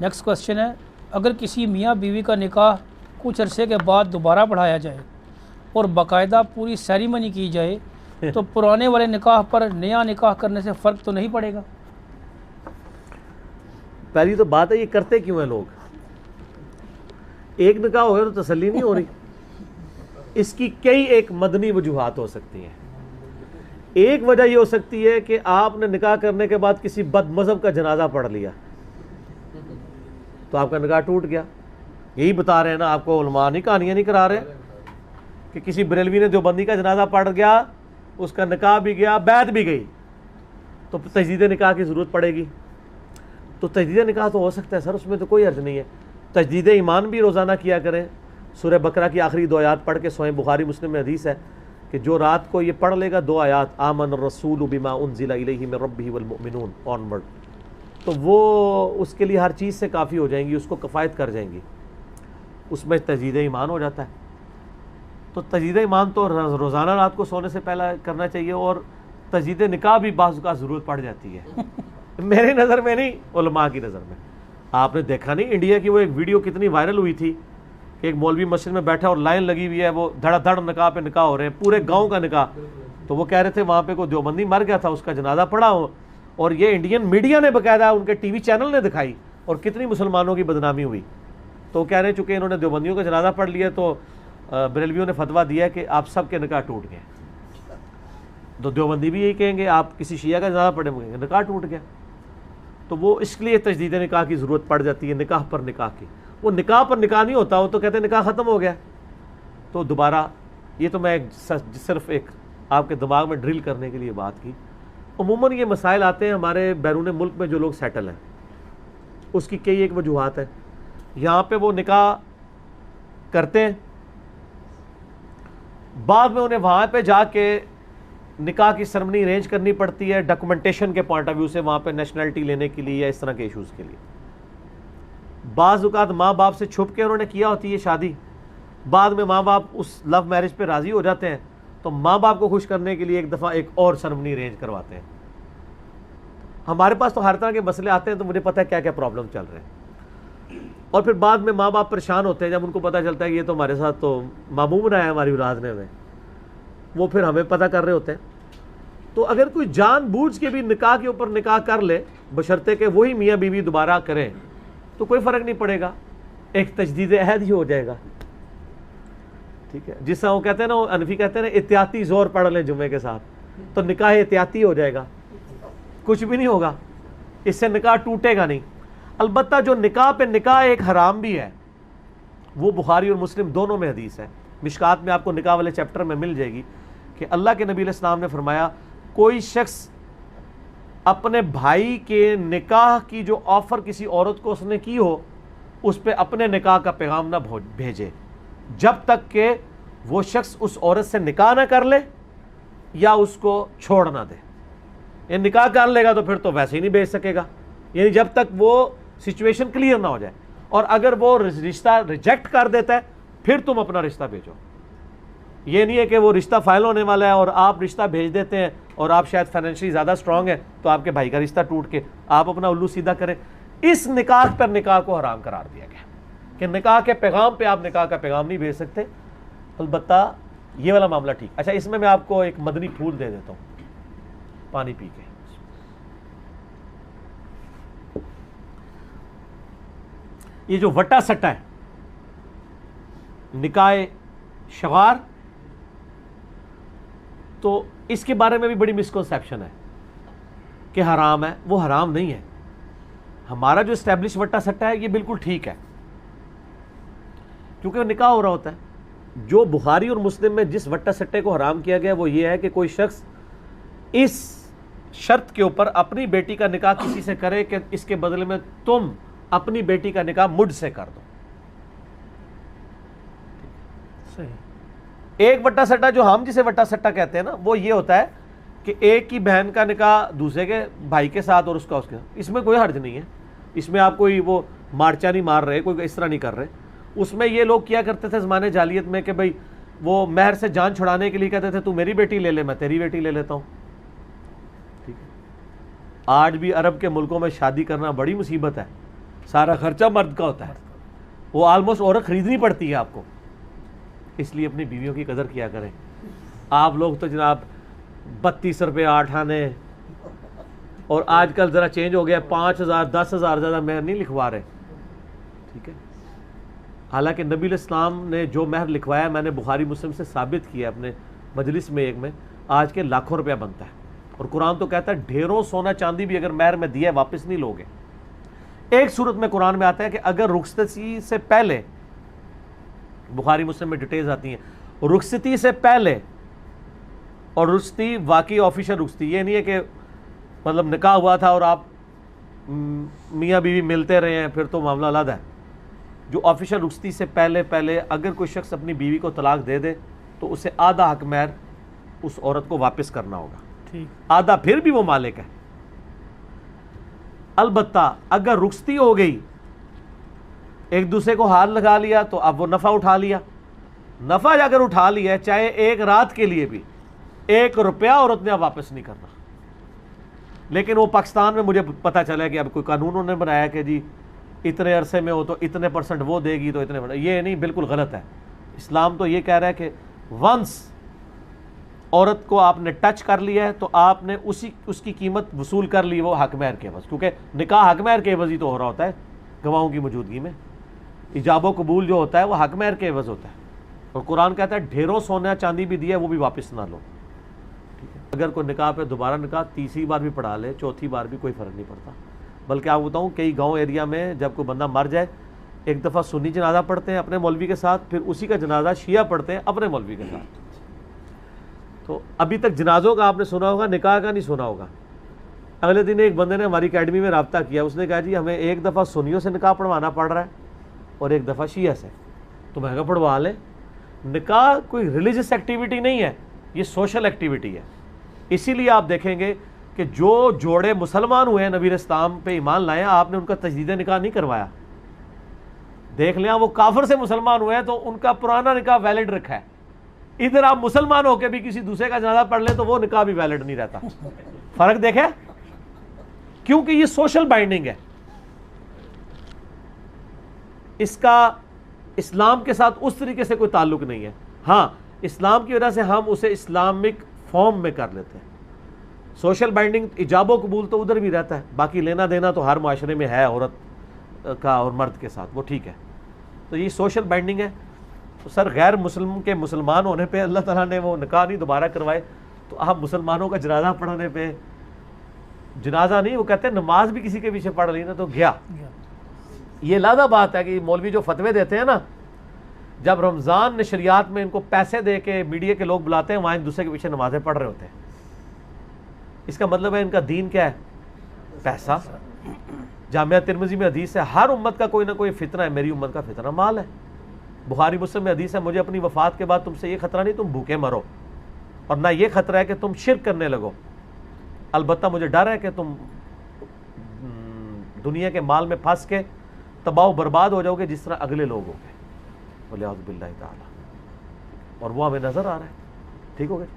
Next question ہے، اگر کسی میاں بیوی کا نکاح کچھ عرصے کے بعد دوبارہ پڑھایا جائے اور باقاعدہ پوری سیریمنی کی جائے تو پرانے والے نکاح پر نیا نکاح کرنے سے فرق تو نہیں پڑے گا؟ پہلی تو بات ہے یہ کرتے کیوں ہیں لوگ؟ ایک نکاح ہو گیا تو تسلی نہیں ہو رہی. اس کی کئی ایک مدنی وجوہات ہو سکتی ہیں. ایک وجہ یہ ہو سکتی ہے کہ آپ نے نکاح کرنے کے بعد کسی بد مذہب کا جنازہ پڑھ لیا تو آپ کا نکاح ٹوٹ گیا. یہی بتا رہے ہیں نا آپ کو علماء، نہیں کہانیاں نہیں کرا رہے کہ کسی بریلوی نے دیوبندی کا جنازہ پڑھ گیا، اس کا نکاح بھی گیا، بیعت بھی گئی، تو تجدید نکاح کی ضرورت پڑے گی. تو تجدید نکاح تو ہو سکتا ہے سر، اس میں تو کوئی حرج نہیں ہے. تجدید ایمان بھی روزانہ کیا کریں. سورہ بقرہ کی آخری 2 آیات پڑھ کے سوئیں. بخاری مسلم میں حدیث ہے کہ جو رات کو یہ پڑھ لے گا 2 آیات، آمن الرسول بما انزل الیہ من ربہ والمؤمنون آنورڈ، تو وہ اس کے لیے ہر چیز سے کافی ہو جائیں گی، اس کو کفایت کر جائیں گی. اس میں تجدید ایمان ہو جاتا ہے. تو تجدید ایمان تو روزانہ رات کو سونے سے پہلے کرنا چاہیے. اور تجدید نکاح بھی بعض اوقات ضرورت پڑ جاتی ہے. میری نظر میں نہیں، علماء کی نظر میں. آپ نے دیکھا نہیں انڈیا کی وہ ایک ویڈیو کتنی وائرل ہوئی تھی کہ ایک مولوی مسجد میں بیٹھا اور لائن لگی ہوئی ہے، وہ دھڑا دھڑ نکاح پہ نکاح ہو رہے ہیں، پورے گاؤں کا نکاح. تو وہ کہہ رہے تھے وہاں پہ کوئی دیوبندی مر گیا تھا، اس کا جنازہ پڑھا ہو، اور یہ انڈین میڈیا نے باقاعدہ ان کے ٹی وی چینل نے دکھائی، اور کتنی مسلمانوں کی بدنامی ہوئی. تو کہہ رہے ہیں چونکہ انہوں نے دیوبندیوں کا جنازہ پڑھ لیا تو بریلویوں نے فتویٰ دیا کہ آپ سب کے نکاح ٹوٹ گئے. تو دیوبندی بھی یہی کہیں گے آپ کسی شیعہ کا جنازہ پڑھیں گے نکاح ٹوٹ گیا. تو وہ اس لیے تجدید نکاح کی ضرورت پڑ جاتی ہے، نکاح پر نکاح کی. وہ نکاح پر نکاح نہیں ہوتا، وہ تو کہتے ہیں نکاح ختم ہو گیا تو دوبارہ. یہ تو میں صرف ایک آپ کے دماغ میں ڈرل کرنے کے لیے بات کی. عموماً یہ مسائل آتے ہیں ہمارے بیرون ملک میں جو لوگ سیٹل ہیں، اس کی کئی ایک وجوہات ہیں. یہاں پہ وہ نکاح کرتے ہیں، بعد میں انہیں وہاں پہ جا کے نکاح کی سرمنی ارینج کرنی پڑتی ہے ڈاکومنٹیشن کے پوائنٹ آف ویو سے، وہاں پہ نیشنلٹی لینے کے لیے یا اس طرح کے ایشوز کے لیے. بعض اوقات ماں باپ سے چھپ کے انہوں نے کیا ہوتی ہے شادی، بعد میں ماں باپ اس لو میرج پہ راضی ہو جاتے ہیں تو ماں باپ کو خوش کرنے کے لیے ایک دفعہ ایک اور سرمنی ارینج کرواتے ہیں. ہمارے پاس تو ہر طرح کے مسئلے آتے ہیں، تو مجھے پتہ ہے کیا کیا پرابلم چل رہے ہیں. اور پھر بعد میں ماں باپ پریشان ہوتے ہیں جب ان کو پتہ چلتا ہے کہ یہ تو ہمارے ساتھ تو معموم بنایا ہے ہماری اولاد نے ہمیں، وہ پھر ہمیں پتہ کر رہے ہوتے ہیں. تو اگر کوئی جان بوجھ کے بھی نکاح کے اوپر نکاح کر لے، بشرطے کہ وہی میاں بیوی دوبارہ کریں، تو کوئی فرق نہیں پڑے گا، ایک تجدید عہد ہی ہو جائے گا. ٹھیک ہے، جس طرح وہ کہتے ہیں نا، وہ انفی کہتے ہیں نا احتیاطی زور پڑھ لیں جمعے کے ساتھ، تو نکاح احتیاطی ہو جائے گا، کچھ بھی نہیں ہوگا، اس سے نکاح ٹوٹے گا نہیں. البتہ جو نکاح پہ نکاح ایک حرام بھی ہے، وہ بخاری اور مسلم دونوں میں حدیث ہے. مشکات میں آپ کو نکاح والے چیپٹر میں مل جائے گی کہ اللہ کے نبی علیہ السلام نے فرمایا کوئی شخص اپنے بھائی کے نکاح کی جو آفر کسی عورت کو اس نے کی ہو، اس پہ اپنے نکاح کا پیغام نہ بھیجے جب تک کہ وہ شخص اس عورت سے نکاح نہ کر لے یا اس کو چھوڑ نہ دے. یہ نکاح کر لے گا تو پھر تو ویسے ہی نہیں بھیج سکے گا، یعنی جب تک وہ سچویشن کلیئر نہ ہو جائے. اور اگر وہ رشتہ ریجیکٹ کر دیتا ہے پھر تم اپنا رشتہ بھیجو. یہ نہیں ہے کہ وہ رشتہ فائل ہونے والا ہے اور آپ رشتہ بھیج دیتے ہیں اور آپ شاید فائنینشلی زیادہ اسٹرانگ ہے تو آپ کے بھائی کا رشتہ ٹوٹ کے آپ اپنا الو سیدھا کریں. اس نکاح پر نکاح کو حرام قرار دیا گیا کہ نکاح کے پیغام پہ آپ نکاح کا پیغام نہیں بھیج سکتے. البتہ یہ والا معاملہ ٹھیک. اچھا، اس میں آپ کو ایک مدنی پھول دے دیتا ہوں پانی پی کے. یہ جو وٹا سٹا ہے، نکاح شغار، تو اس کے بارے میں بھی بڑی مسکنسیپشن ہے کہ حرام ہے. وہ حرام نہیں ہے. ہمارا جو اسٹیبلش وٹا سٹا ہے یہ بالکل ٹھیک ہے کیونکہ وہ نکاح ہو رہا ہوتا ہے. جو بخاری اور مسلم میں جس وٹا سٹے کو حرام کیا گیا وہ یہ ہے کہ کوئی شخص اس شرط کے اوپر اپنی بیٹی کا نکاح کسی سے کرے کہ اس کے بدلے میں تم اپنی بیٹی کا نکاح مجھ سے کر دو. ایک وٹا سٹا جو ہم جسے وٹا سٹا کہتے ہیں نا، وہ یہ ہوتا ہے کہ ایک کی بہن کا نکاح دوسرے کے بھائی کے ساتھ اور اس کا اس کے ساتھ. اس میں کوئی حرج نہیں ہے، اس میں آپ کوئی وہ مارچا نہیں مار رہے، کوئی اس طرح نہیں کر رہے. اس میں یہ لوگ کیا کرتے تھے زمانے جاہلیت میں کہ بھئی وہ مہر سے جان چھڑانے کے لیے کہتے تھے تو میری بیٹی لے لے، میں تیری بیٹی لے لیتا ہوں. ٹھیک ہے، آج بھی عرب کے ملکوں میں شادی کرنا بڑی مصیبت ہے. سارا خرچہ مرد کا ہوتا ہے، وہ آلموسٹ عورت خریدنی پڑتی ہے آپ کو. اس لیے اپنی بیویوں کی قدر کیا کریں. آپ لوگ تو جناب 32 روپے 8 آنے، اور آج کل ذرا چینج ہو گیا، 5000 10,000 زیادہ مہر نہیں لکھوا رہے. ٹھیک ہے، حالانکہ نبی علیہ السلام نے جو مہر لکھوایا میں نے بخاری مسلم سے ثابت کیا اپنے مجلس میں ایک میں، آج کے لاکھوں روپیہ بنتا ہے. اور قرآن تو کہتا ہے ڈھیروں سونا چاندی بھی اگر مہر میں دیا ہے واپس نہیں لوگے. ایک صورت میں قرآن میں آتا ہے کہ اگر رخصتی سے پہلے، بخاری مسلم میں ڈیٹیلز آتی ہیں، رخصتی سے پہلے، اور رخصتی واقعی آفیشل رخصتی، یہ نہیں ہے کہ مطلب نکاح ہوا تھا اور آپ میاں بیوی ملتے رہے ہیں پھر تو معاملہ علیحدہ ہے. جو آفیشل رخصتی سے پہلے اگر کوئی شخص اپنی بیوی کو طلاق دے دے تو اسے آدھا حق مہر اس عورت کو واپس کرنا ہوگا، آدھا پھر بھی وہ مالک ہے. البتہ اگر رخصتی ہو گئی، ایک دوسرے کو ہاتھ لگا لیا تو اب وہ نفع اٹھا لیا. نفع اگر اٹھا لیا ہے چاہے ایک رات کے لیے بھی، 1 روپیہ عورت نے اب واپس نہیں کرنا. لیکن وہ پاکستان میں مجھے پتا چلا کہ اب کوئی قانون انہوں نے بنایا کہ جی اتنے عرصے میں ہو تو اتنے % وہ دے گی تو اتنے %. یہ نہیں، بالکل غلط ہے. اسلام تو یہ کہہ رہا ہے کہ ونس عورت کو آپ نے ٹچ کر لیا ہے تو آپ نے اس کی قیمت وصول کر لی، وہ حق مہر کے عوض. کیونکہ نکاح حق مہر کے عوض ہی تو ہو رہا ہوتا ہے گواہوں کی موجودگی میں. ایجاب و قبول جو ہوتا ہے وہ حق مہر کے عوض ہوتا ہے. اور قرآن کہتا ہے ڈھیروں سونا چاندی بھی دیا وہ بھی واپس نہ لو. اگر کوئی نکاح پہ دوبارہ نکاح تیسری بار بھی پڑھا لے، چوتھی بار بھی کوئی فرق نہیں پڑتا. بلکہ آپ بتاؤں کئی گاؤں ایریا میں جب کوئی بندہ مر جائے، ایک دفعہ سنی جنازہ پڑھتے ہیں اپنے مولوی کے ساتھ، پھر اسی کا جنازہ شیعہ پڑھتے ہیں اپنے مولوی کے ساتھ. تو ابھی تک جنازوں کا آپ نے سنا ہوگا، نکاح کا نہیں سنا ہوگا. اگلے دن ایک بندے نے ہماری اکیڈمی میں رابطہ کیا، اس نے کہا جی ہمیں ایک دفعہ سنیوں سے نکاح پڑھوانا پڑ رہا ہے اور ایک دفعہ شیعہ سے. تو میں کہا پڑھوا لیں. نکاح کوئی ریلیجس ایکٹیویٹی نہیں ہے، یہ سوشل ایکٹیویٹی ہے. اسی لیے آپ دیکھیں گے کہ جو جوڑے مسلمان ہوئے ہیں نبی اسلام پہ ایمان لائے ہیں، آپ نے ان کا تجدید نکاح نہیں کروایا. دیکھ لیں وہ کافر سے مسلمان ہوئے ہیں تو ان کا پرانا نکاح ویلڈ رکھا ہے. ادھر آپ مسلمان ہو کے بھی کسی دوسرے کا جنازہ پڑھ لیں تو وہ نکاح بھی ویلڈ نہیں رہتا. فرق دیکھیں، کیونکہ یہ سوشل بائنڈنگ ہے. اس کا اسلام کے ساتھ اس طریقے سے کوئی تعلق نہیں ہے. ہاں اسلام کی وجہ سے ہم اسے اسلامک فارم میں کر لیتے ہیں. سوشل بائنڈنگ ایجاب و قبول تو ادھر بھی رہتا ہے، باقی لینا دینا تو ہر معاشرے میں ہے عورت کا اور مرد کے ساتھ، وہ ٹھیک ہے. تو یہ سوشل بائنڈنگ ہے. تو سر غیر مسلم کے مسلمان ہونے پہ اللہ تعالیٰ نے وہ نکاح نہیں دوبارہ کروائے، تو آپ مسلمانوں کا جنازہ پڑھنے پہ، جنازہ نہیں وہ کہتے ہیں نماز بھی کسی کے پیچھے پڑھ لی نا تو گیا. یہ لادہ بات ہے کہ مولوی جو فتوے دیتے ہیں نا، جب رمضان نشریات میں ان کو پیسے دے کے میڈیا کے لوگ بلاتے ہیں، وہاں ایک دوسرے کے پیچھے نمازیں پڑھ رہے ہوتے ہیں. اس کا مطلب ہے ان کا دین کیا ہے؟ پیسہ. جامعہ ترمذی میں حدیث ہے ہر امت کا کوئی نہ کوئی فتنہ ہے، میری امت کا فتنہ مال ہے. بخاری مسلم میں حدیث ہے مجھے اپنی وفات کے بعد تم سے یہ خطرہ نہیں تم بھوکے مرو، اور نہ یہ خطرہ ہے کہ تم شرک کرنے لگو. البتہ مجھے ڈر ہے کہ تم دنیا کے مال میں پھنس کے تباہ و برباد ہو جاؤ گے جس طرح اگلے لوگ ہو گئے. وَلِعَوْذُ بِاللَّهِ تَعَالَى. اور وہ ہمیں نظر آ رہا ہے. ٹھیک ہو گئے؟